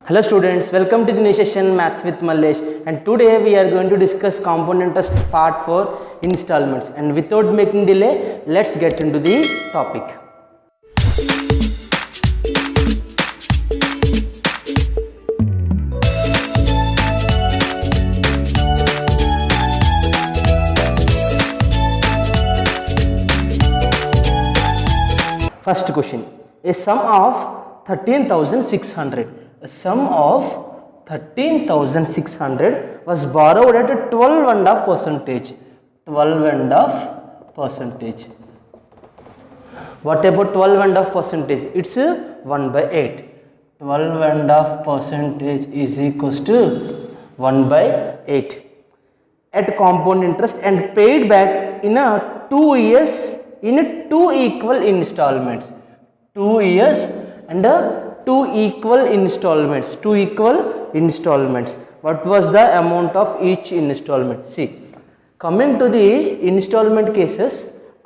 Hello students, welcome to the new session Maths with Mallesh, and today we are going to discuss compound interest part 4 installments, and without making delay, let's get into the topic. First question, a sum of 13,600. A sum of 13,600 was borrowed at 12.5%. 12.5%. What about 12.5%? It's 1/8. 12.5% is equals to 1/8 at compound interest and paid back in a 2 years in 2 equal installments. 2 years and 2 equal installments. 2 equal installments. What was the amount of each installment? See, coming to the installment cases,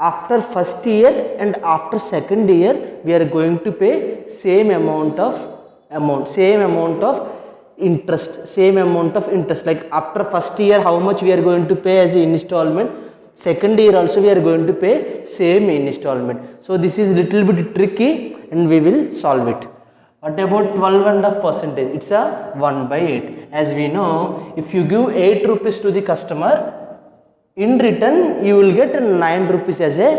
after first year and after second year, we are going to pay same amount of interest. Like after first year, how much we are going to pay as installment? Second year also we are going to pay same installment. So this is little bit tricky and we will solve it. What about 12.5%? It's a 1/8. As we know, if you give 8 rupees to the customer, in return you will get 9 rupees as a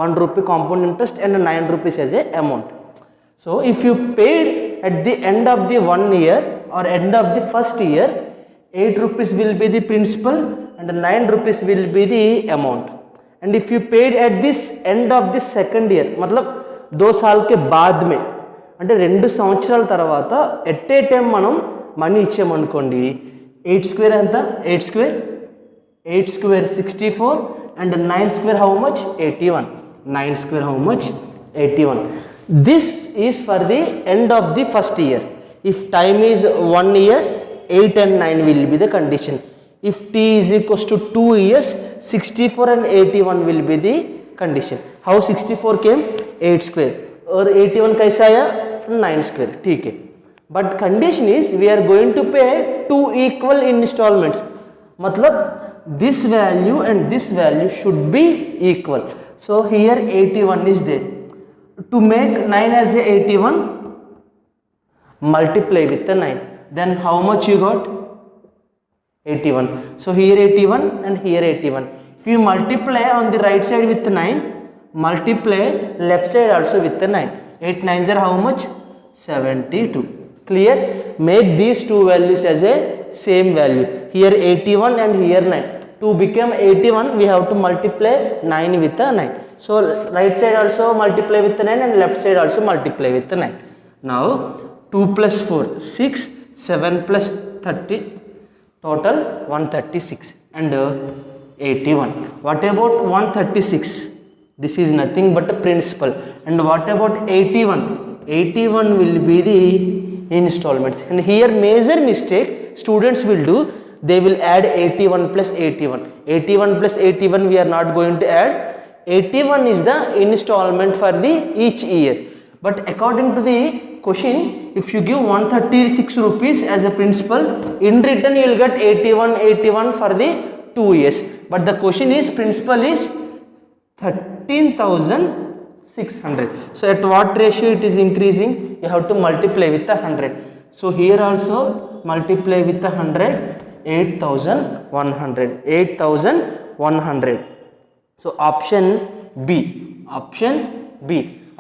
1 rupee compound interest and 9 rupees as a amount. So if you paid at the end of the 1 year or end of the first year, 8 rupees will be the principal and 9 rupees will be the amount. And if you paid at this end of the second year, मतलब 2 साल के बाद में, అంటే 2 సంవత్సరాల తర్వాత at a time మనం money ఇచ్చామనుకోండి, 8 square ఎంత? 8 square 64 and 9 square how much? 81. 9 square how much? 81. This is for the end of the first year. If time is 1 year, 8 and 9 will be the condition. If t is equals to 2 years, 64 and 81 will be the condition. How 64 came? 8 square. और 81 कैसा आया? 9 square. ठीक है. But condition is we are going to pay 2 equal installments. मतलब this value and this value should be equal. So here 81 is there. To make 9 as a 81, multiply with the 9. Then how much you got? 81. So here 81 and here 81. If you multiply on the right side with 9, multiply left side also with the 9. 8 9s are how much? 72. Clear? Make these two values as a same value. Here 81 and here 9. To become 81, we have to multiply 9 with the 9. So right side also multiply with the 9 and left side also multiply with the 9. Now 2 plus 4, 6, 7 plus 30, total 136 and 81. What about 136? This is nothing but a principal. And what about 81? 81 will be the installments. And here major mistake students will do, they will add 81 plus 81. 81 plus 81 we are not going to add. 81 is the installment for the each year. But according to the question, if you give 136 rupees as a principal, in return you will get 81 for the 2 years. But the question is principal is 13,600. So at what ratio it is increasing? You have to multiply with 100. So here also multiply with 100, 8,100. 8,100. So option B.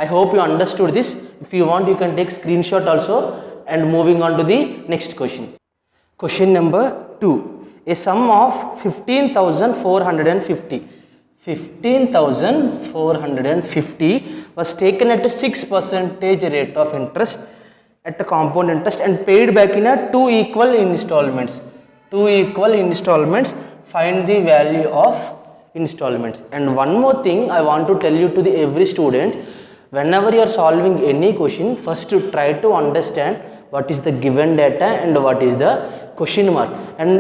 I hope you understood this. If you want, you can take screenshot also. And moving on to the next question. Question number 2. A sum of 15,450. 15,450 was taken at a 6% rate of interest at a compound interest and paid back in a 2 equal installments. 2 equal installments. Find the value of installments. And one more thing I want to tell you to the every student, whenever you are solving any question, first you try to understand what is the given data and what is the question mark. And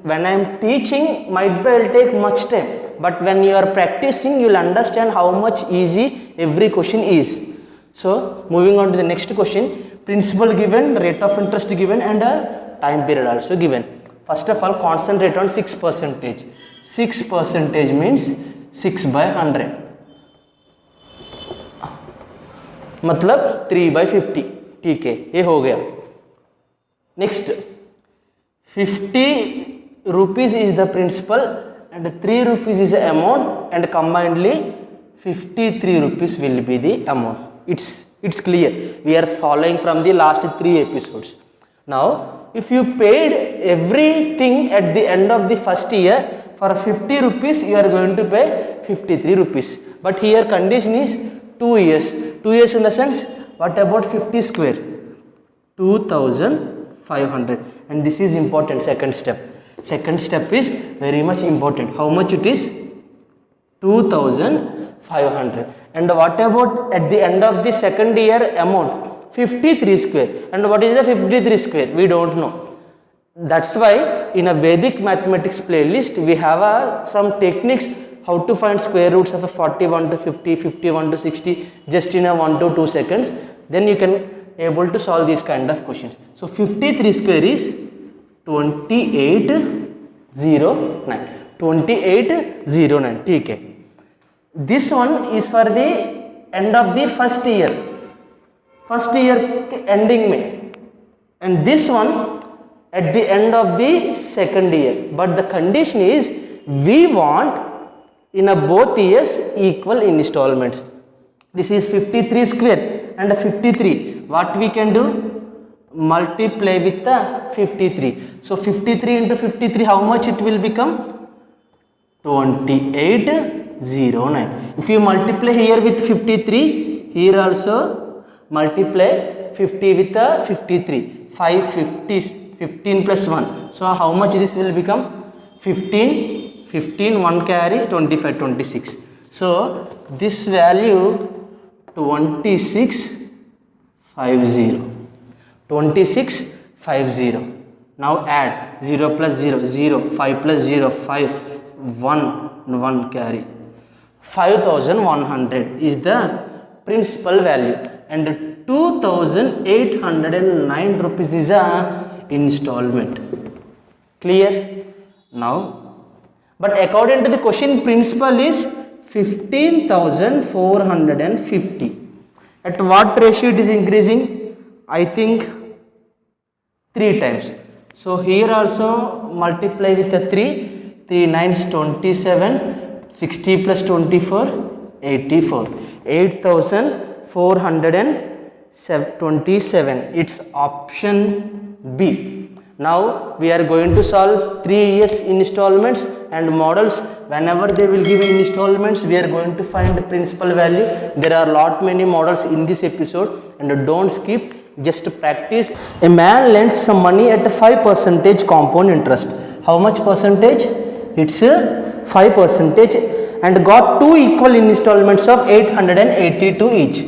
when I am teaching, might be I will take much time, but when you are practicing, you will understand how much easy every question is. So moving on to the next question, principal given, rate of interest given, and a time period also given. First of all, concentrate on 6%. 6% means 6 by 100, मतलब 3 by 50. ठीक है, ये हो गया. Next, 50 rupees is the principal and 3 rupees is the amount, and combinedly 53 rupees will be the amount. It's clear. We are following from the last 3 episodes. Now, if you paid everything at the end of the first year, for 50 rupees you are going to pay 53 rupees. But here condition is 2 years. 2 years in the sense, what about 50 square? 2500. And this is important, second step. Second step is very much important. How much it is? 2500. And what about at the end of the second year amount? 53 square. And what is the 53 square? We don't know. That's why in a Vedic mathematics playlist we have some techniques how to find square roots of a 41 to 50, 51 to 60 just in a 1 to 2 seconds. Then you can able to solve these kind of questions. So 53 square is 2809. 2809. ठीक है. This one is for the end of the first year. First year ending में. And this one at the end of the second year. But the condition is we want in a both years equal installments. This is 53 square and 53. What we can do? Multiply with the 53. So 53 into 53, how much it will become? 2809. If you multiply here with 53, here also multiply 50 with the 53. 15 plus 1. So how much this will become? 15, 1 carry, 25, 26. So this value 2650. 2650. Now add 0 plus 0, 0, 5 plus 0, 5, 1 carry. 5100 is the principal value, and 2809 rupees is a installment. Clear? Now, but according to the question, principal is 15,450. At what ratio it is increasing? I think 3 times. So here also multiply with the 3. 3 9s 27. 60 plus 24, 84. 8,427. It's option B. Now we are going to solve 3 years installments and models. Whenever they will give installments, we are going to find the principal value. There are lot many models in this episode, and don't skip, just practice. A man lends some money at a 5% compound interest. How much percentage? It's 5%, and got 2 equal installments of 882 each.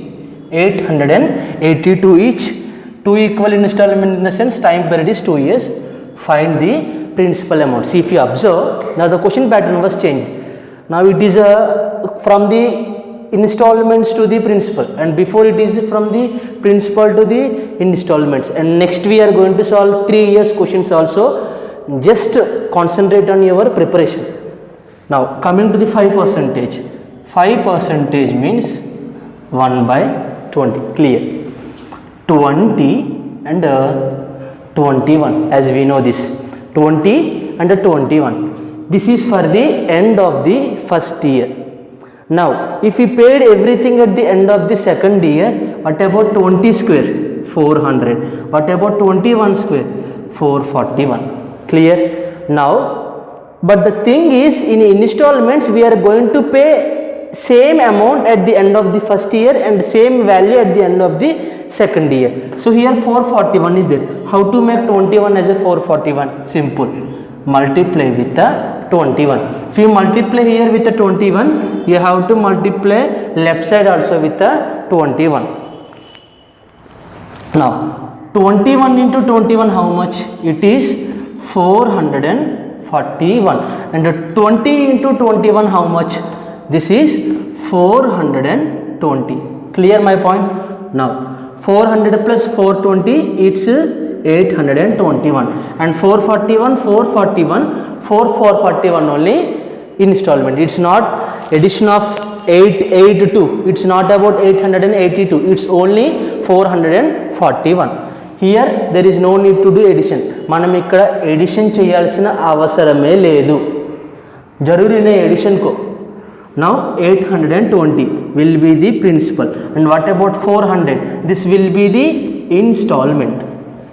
882 each. 2 equal installment in the sense time period is 2 years. Find the principal amount. See, if you observe, now the question pattern was changed. Now it is from the installments to the principal, and before it is from the principal to the installments. And next we are going to solve 3 years questions also. Just concentrate on your preparation. Now coming to the 5%. 5% means 1 by 20. Clear? 20 and 21, as we know this. 20 and 21. This is for the end of the first year. Now, if we paid everything at the end of the second year, what about 20 square? 400. What about 21 square? 441. Clear? Now, but the thing is, in installments, we are going to pay same amount at the end of the first year and same value at the end of the second year. So here 441 is there. How to make 21 as a 441? Simple. Multiply with the 21. If you multiply here with the 21, you have to multiply left side also with the 21. Now 21 into 21, how much? It is 441. And 20 into 21, how much? This is 420. Clear my point? Now 400 plus 420, it's 821, and 441, 441 only installment. It's not addition of 882, it's not about 882, it's only 441. Here there is no need to do addition. మనం ఇక్కడ edition చేయాల్సిన అవసరమే లేదు, జరూరీ edition co. Now 820 will be the principal, and what about 400? This will be the installment.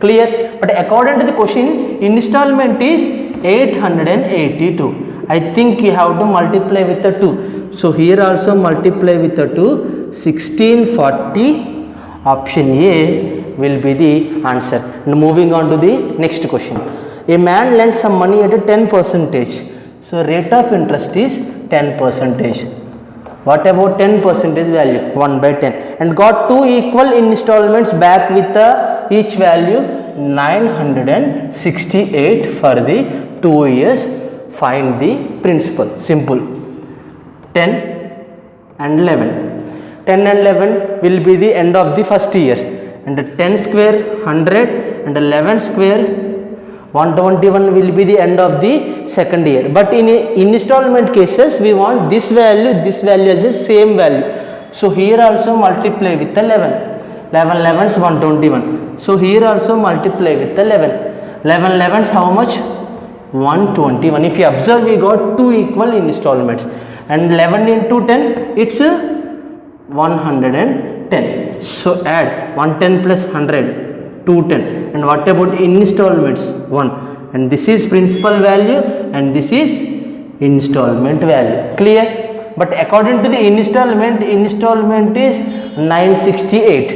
Clear? But according to the question, installment is 882. I think you have to multiply with the 2. So here also multiply with the 2. 1640. Option A will be the answer. And moving on to the next question. A man lends some money at a 10%. So rate of interest is 10%. What about 10% value? 1 by 10. And got 2 equal installments back with each value 968 for the 2 years. Find the principal. Simple. 10 and 11. 10 and 11 will be the end of the first year. And 10 square 100 and 11 square 121 will be the end of the second year. But in installment cases, we want this value as the same value. So here also multiply with 11. 11 11s 121. So here also multiply with 11. 11 11s how much? 121. If you observe, we got 2 equal installments, and 11 into 10, it's 110. So add 110 plus 100, 210. And what about installments? 1. And this is principal value, and this is installment value. Clear? But according to the installment is 968.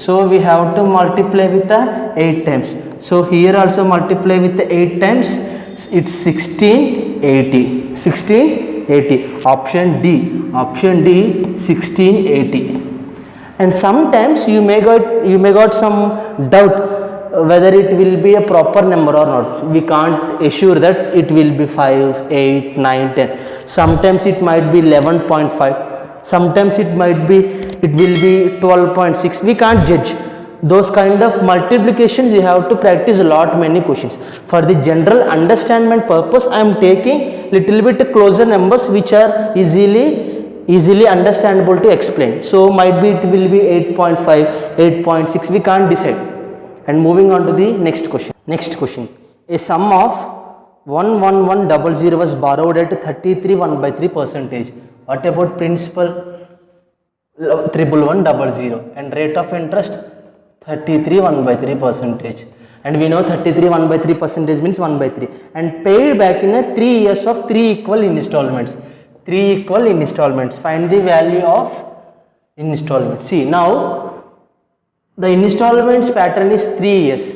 So we have to multiply with the 8 times. So here also multiply with the 8 times. It's 1680. 1680. Option D. Option D, 1680. And sometimes you may got some doubt whether it will be a proper number or not. We can't assure that it will be 5, 8, 9, 10. Sometimes it might be 11.5. Sometimes it will be 12.6. We can't judge. Those kind of multiplications you have to practice many questions. For the general understanding purpose, I am taking little bit closer numbers which are easily understandable to explain. So might be it will be 8.5, 8.6, we can't decide. And moving on to the next question. Next question. A sum of 11100 was borrowed at 33 1/3%. What about principal? 11100, and rate of interest 33 1/3%. And we know 33 1/3% means 1/3, and paid back in 3 years of 3 equal installments. 3 equal installments. Find the value of installment. See, now the installments pattern is 3 years.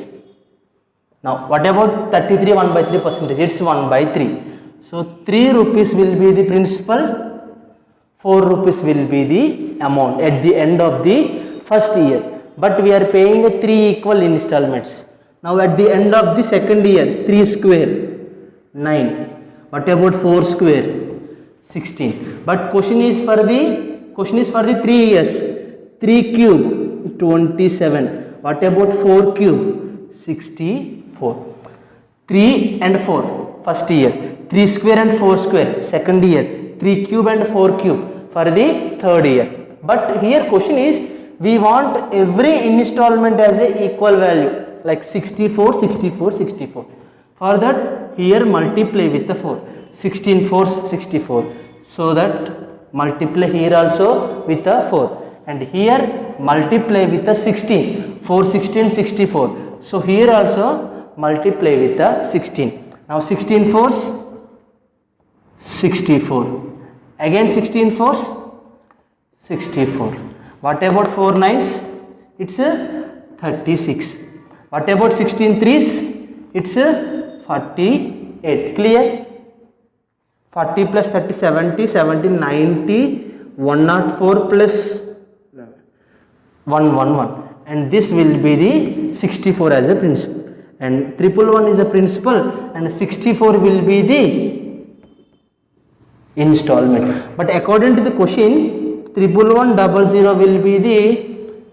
Now what about 33 1/3%? It's 1/3. So 3 rupees will be the principal, 4 rupees will be the amount at the end of the first year. But we are paying 3 equal installments. Now at the end of the second year, 3 square 9. What about 4 square? 16. But question is for the 3 years. 3 cube 27. What about 4 cube? 64. 3 and 4 first year. 3 square and 4 square second year. 3 cube and 4 cube for the third year. But here question is, we want every installment as a equal value, like 64 64 64. For that, here multiply with the 4. 16 4 64. So that multiply here also with the 4, and here multiply with the 16. 4 16 64. So here also multiply with the 16. Now 16 4s 64. Again 16 4s 64. What about 4 9s? It's 36. What about 16 3s? It's 48. Clear? 40 plus 30 70, 70 90, 104 plus 111, and this will be the 64 as a principal, and 111 is a principal, and 64 will be the installment. But according to the question, 11100 will be the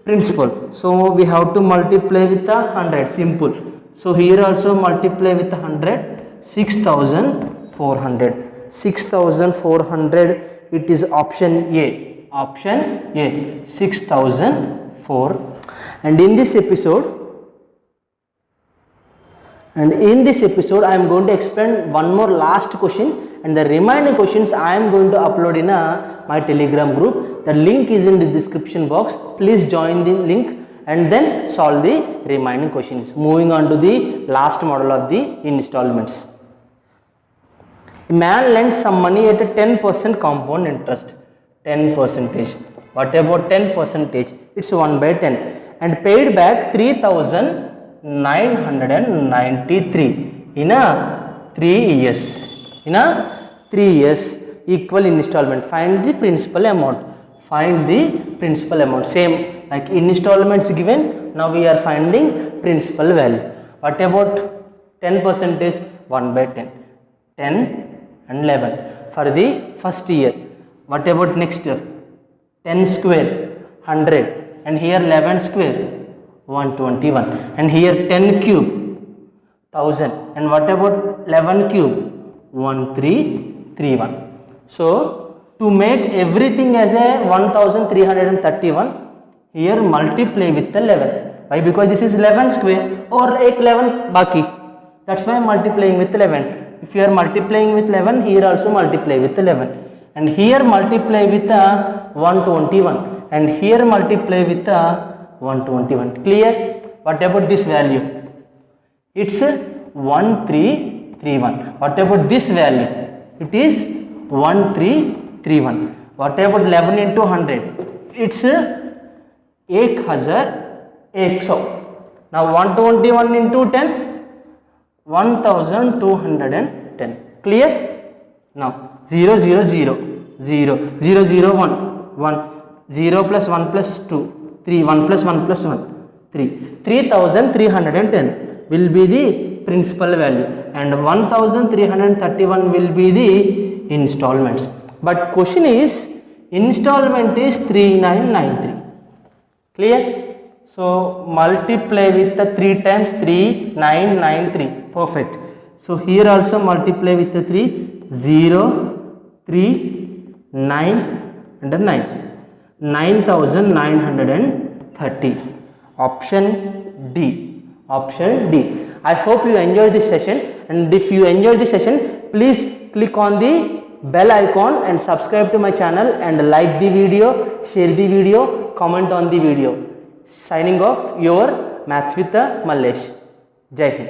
principal. So we have to multiply with the 100, simple. So here also multiply with 100, 6400. 6400, it is option A. Option A, 6004. And in this episode I am going to explain one more last question, and the remaining questions I am going to upload in my Telegram group. The link is in the description box. Please join the link and then solve the remaining questions. Moving on to the last model of the installments. A man lends some money at a 10% compound interest. 10%. What about 10%? It's 1 by 10. And paid back 3,993 in a 3 years. In a 3 years, equal installment. Find the principal amount. Find the principal amount. Same like installments given. Now we are finding principal value. What about 10%? 1 by 10. 10 and 11 for the first year. What about next year? 10 square 100, and here 11 square 121, and here 10 cube 1000, and what about 11 cube 1331. So to make everything as a 1331, here multiply with 11. Why? Because this is 11 square और एक 11 बाकी, that's why multiplying with 11. If you are multiplying with 11, here also multiply with 11, and here multiply with 121, and here multiply with 121. Clear? What about this value? It's 1331. What about this value? It is 1331. What about 11 into 100? It's 1100. Now 121 into 10, 1210. Clear? Now 0 0 0 0 0 0 1 1 0 plus 1 plus 2 3 1 plus 1 plus 1 3 3310 will be the principal value, and 1331 will be the installments. But question is, installment is 3993. Clear? So multiply with the 3 times 3993. Perfect. So here also multiply with the 3, 0 3 9 and 9, 9930. Option D. Option D. I hope you enjoyed this session, and if you enjoyed this session, please click on the bell icon and subscribe to my channel, and like the video, share the video, comment on the video. Signing off, your Maths with Mallesh. Jai Hind.